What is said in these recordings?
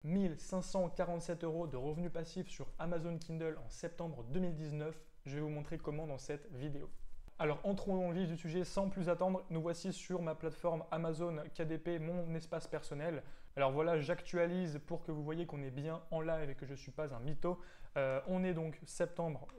1547 € de revenus passifs sur Amazon Kindle en septembre 2019. Je vais vous montrer comment dans cette vidéo. Alors entrons dans le vif du sujet sans plus attendre. Nous voici sur ma plateforme Amazon KDP, mon espace personnel. Alors voilà, j'actualise pour que vous voyez qu'on est bien en live et que je ne suis pas un mytho. On est donc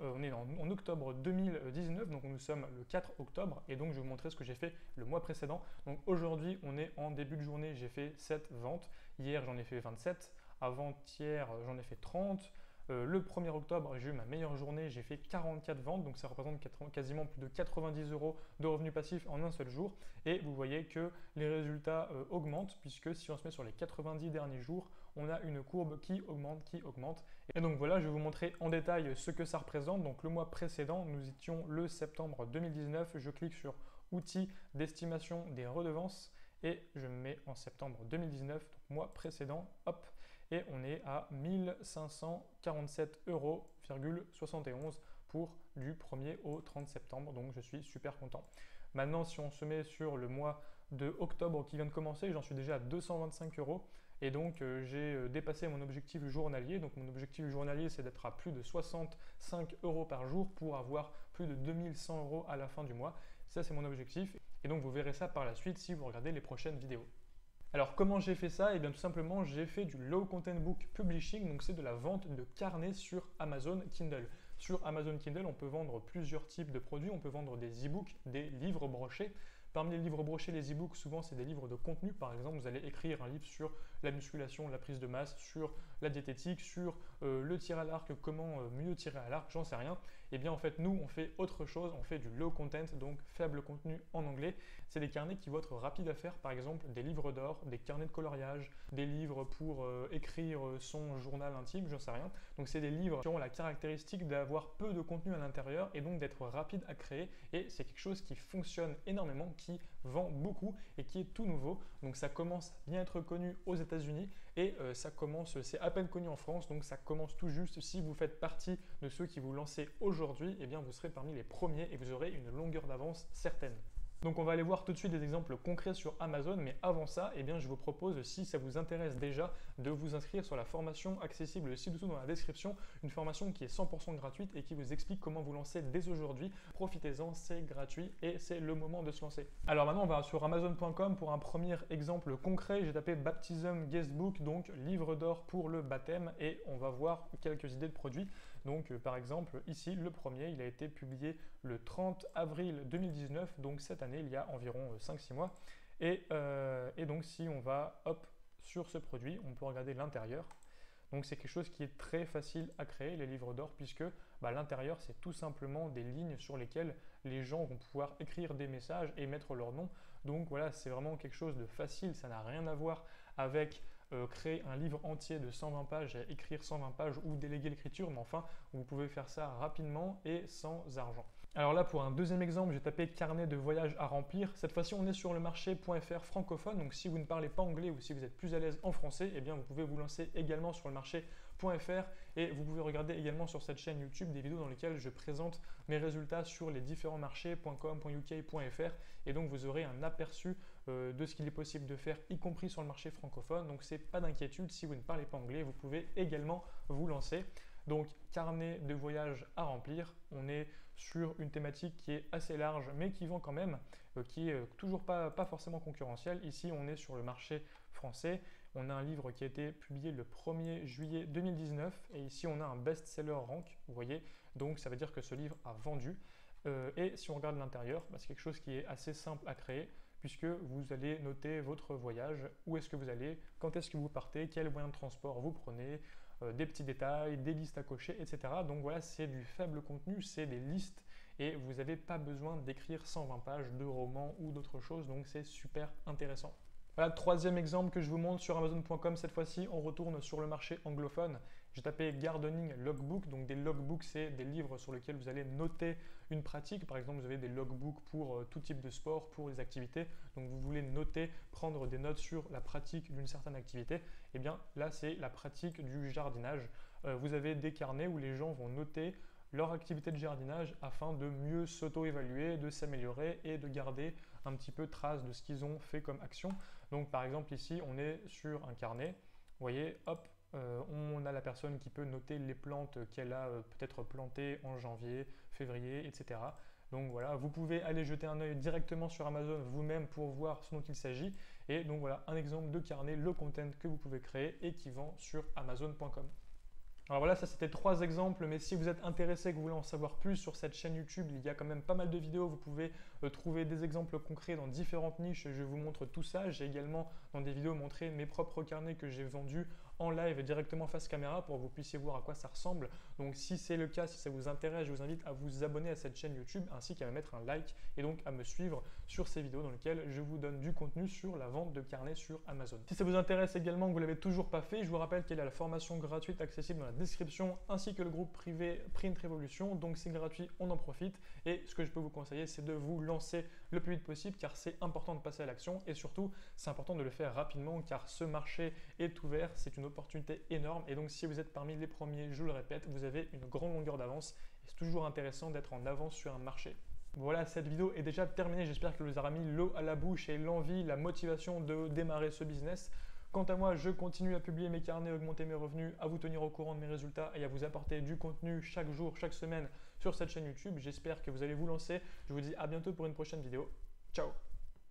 en octobre 2019, donc nous sommes le 4 octobre et donc je vais vous montrer ce que j'ai fait le mois précédent. Donc aujourd'hui, on est en début de journée, j'ai fait 7 ventes. Hier, j'en ai fait 27. Avant-hier, j'en ai fait 30. Le 1er octobre, j'ai eu ma meilleure journée, j'ai fait 44 ventes, donc ça représente quasiment plus de 90 € de revenus passifs en un seul jour. Et vous voyez que les résultats augmentent, puisque si on se met sur les 90 derniers jours, on a une courbe qui augmente, qui augmente. Et donc voilà, je vais vous montrer en détail ce que ça représente. Donc le mois précédent, nous étions le septembre 2019, je clique sur outils d'estimation des redevances et je me mets en septembre 2019, donc mois précédent, hop, et on est à 1547,71 € pour du 1er au 30 septembre, donc je suis super content. Maintenant, si on se met sur le mois de octobre qui vient de commencer, j'en suis déjà à 225 € et donc j'ai dépassé mon objectif journalier. Donc mon objectif journalier, c'est d'être à plus de 65 € par jour pour avoir plus de 2100 € à la fin du mois. Ça, c'est mon objectif. Et donc, vous verrez ça par la suite si vous regardez les prochaines vidéos. Alors, comment j'ai fait ça? Eh bien, tout simplement, j'ai fait du Low Content Book Publishing. Donc, c'est de la vente de carnets sur Amazon Kindle. Sur Amazon Kindle, on peut vendre plusieurs types de produits. On peut vendre des e-books, des livres brochés. Parmi les livres brochés, les e-books, souvent, c'est des livres de contenu. Par exemple, vous allez écrire un livre sur la musculation, la prise de masse, sur la diététique, sur le tir à l'arc, comment mieux tirer à l'arc, j'en sais rien. Et bien, en fait, nous, on fait autre chose. On fait du low content, donc faible contenu en anglais. C'est des carnets qui vont être rapides à faire. Par exemple, des livres d'or, des carnets de coloriage, des livres pour écrire son journal intime, j'en sais rien. Donc, c'est des livres qui ont la caractéristique d'avoir peu de contenu à l'intérieur et donc d'être rapide à créer. Et c'est quelque chose qui fonctionne énormément, qui vend beaucoup et qui est tout nouveau. Donc ça commence à bien être connu aux États-Unis et c'est à peine connu en France, donc ça commence tout juste. Si vous faites partie de ceux qui vous lancez aujourd'hui, eh bien vous serez parmi les premiers et vous aurez une longueur d'avance certaine. Donc on va aller voir tout de suite des exemples concrets sur Amazon, mais avant ça, eh bien, je vous propose, si ça vous intéresse déjà, de vous inscrire sur la formation accessible ci-dessous dans la description, une formation qui est 100% gratuite et qui vous explique comment vous lancer dès aujourd'hui. Profitez-en, c'est gratuit et c'est le moment de se lancer. Alors maintenant, on va sur Amazon.com pour un premier exemple concret. J'ai tapé Baptism Guestbook, donc livre d'or pour le baptême, et on va voir quelques idées de produits. Donc par exemple, ici, le premier, il a été publié le 30 avril 2019, donc cette année, il y a environ 5-6 mois. Et donc si on va hop sur ce produit, on peut regarder l'intérieur. Donc c'est quelque chose qui est très facile à créer, les livres d'or, puisque l'intérieur, c'est tout simplement des lignes sur lesquelles les gens vont pouvoir écrire des messages et mettre leur nom. Donc voilà, c'est vraiment quelque chose de facile, ça n'a rien à voir avec créer un livre entier de 120 pages, écrire 120 pages ou déléguer l'écriture, mais enfin, vous pouvez faire ça rapidement et sans argent. Alors là, pour un deuxième exemple, j'ai tapé carnet de voyage à remplir. Cette fois-ci, on est sur le marché .fr francophone. Donc si vous ne parlez pas anglais ou si vous êtes plus à l'aise en français, eh bien vous pouvez vous lancer également sur le marché .fr et vous pouvez regarder également sur cette chaîne YouTube des vidéos dans lesquelles je présente mes résultats sur les différents marchés .com, .uk, .fr, et donc vous aurez un aperçu de ce qu'il est possible de faire, y compris sur le marché francophone. Donc c'est pas d'inquiétude, si vous ne parlez pas anglais, vous pouvez également vous lancer. Donc, carnet de voyage à remplir, on est sur une thématique qui est assez large, mais qui vend quand même, qui est toujours pas forcément concurrentielle. Ici, on est sur le marché français. On a un livre qui a été publié le 1er juillet 2019, et ici, on a un best-seller rank, vous voyez. Donc, ça veut dire que ce livre a vendu. Et si on regarde l'intérieur, c'est quelque chose qui est assez simple à créer, puisque vous allez noter votre voyage, où est-ce que vous allez, quand est-ce que vous partez, quel moyen de transport vous prenez, des petits détails, des listes à cocher, etc. Donc voilà, c'est du faible contenu, c'est des listes et vous n'avez pas besoin d'écrire 120 pages de romans ou d'autres choses, donc c'est super intéressant. Voilà, troisième exemple que je vous montre sur Amazon.com. Cette fois-ci, on retourne sur le marché anglophone. J'ai tapé Gardening Logbook. Donc des logbooks, c'est des livres sur lesquels vous allez noter une pratique. Par exemple, vous avez des logbooks pour tout type de sport, pour les activités. Donc vous voulez noter, prendre des notes sur la pratique d'une certaine activité. Et bien là, c'est la pratique du jardinage. Vous avez des carnets où les gens vont noter leur activité de jardinage afin de mieux s'auto-évaluer, de s'améliorer et de garder un petit peu trace de ce qu'ils ont fait comme action. Donc par exemple ici, on est sur un carnet voyez, hop, on a la personne qui peut noter les plantes qu'elle a peut-être plantées en janvier, février, etc. Donc voilà, vous pouvez aller jeter un œil directement sur Amazon vous-même pour voir ce dont il s'agit. Et donc voilà, un exemple de carnet, le content que vous pouvez créer et qui vend sur Amazon.com. Alors voilà, ça c'était 3 exemples, mais si vous êtes intéressé, que vous voulez en savoir plus sur cette chaîne YouTube, il y a quand même pas mal de vidéos, vous pouvez trouver des exemples concrets dans différentes niches, je vous montre tout ça. J'ai également dans des vidéos montré mes propres carnets que j'ai vendus en live directement face caméra pour que vous puissiez voir à quoi ça ressemble. Donc si c'est le cas, si ça vous intéresse, je vous invite à vous abonner à cette chaîne YouTube ainsi qu'à me mettre un like et donc à me suivre sur ces vidéos dans lesquelles je vous donne du contenu sur la vente de carnets sur Amazon. Si ça vous intéresse également, que vous ne l'avez toujours pas fait, je vous rappelle qu'il y a la formation gratuite accessible dans la description ainsi que le groupe privé Print Revolution. Donc c'est gratuit, on en profite. Et ce que je peux vous conseiller, c'est de vous lancer le plus vite possible car c'est important de passer à l'action et surtout c'est important de le faire rapidement car ce marché est ouvert, c'est une opportunité énorme et donc si vous êtes parmi les premiers, je le répète, vous avez une grande longueur d'avance et c'est toujours intéressant d'être en avance sur un marché. Voilà, cette vidéo est déjà terminée, j'espère qu'elle vous aura mis l'eau à la bouche et l'envie, la motivation de démarrer ce business. Quant à moi, je continue à publier mes carnets, augmenter mes revenus, à vous tenir au courant de mes résultats et à vous apporter du contenu chaque jour, chaque semaine sur cette chaîne YouTube. J'espère que vous allez vous lancer. Je vous dis à bientôt pour une prochaine vidéo. Ciao!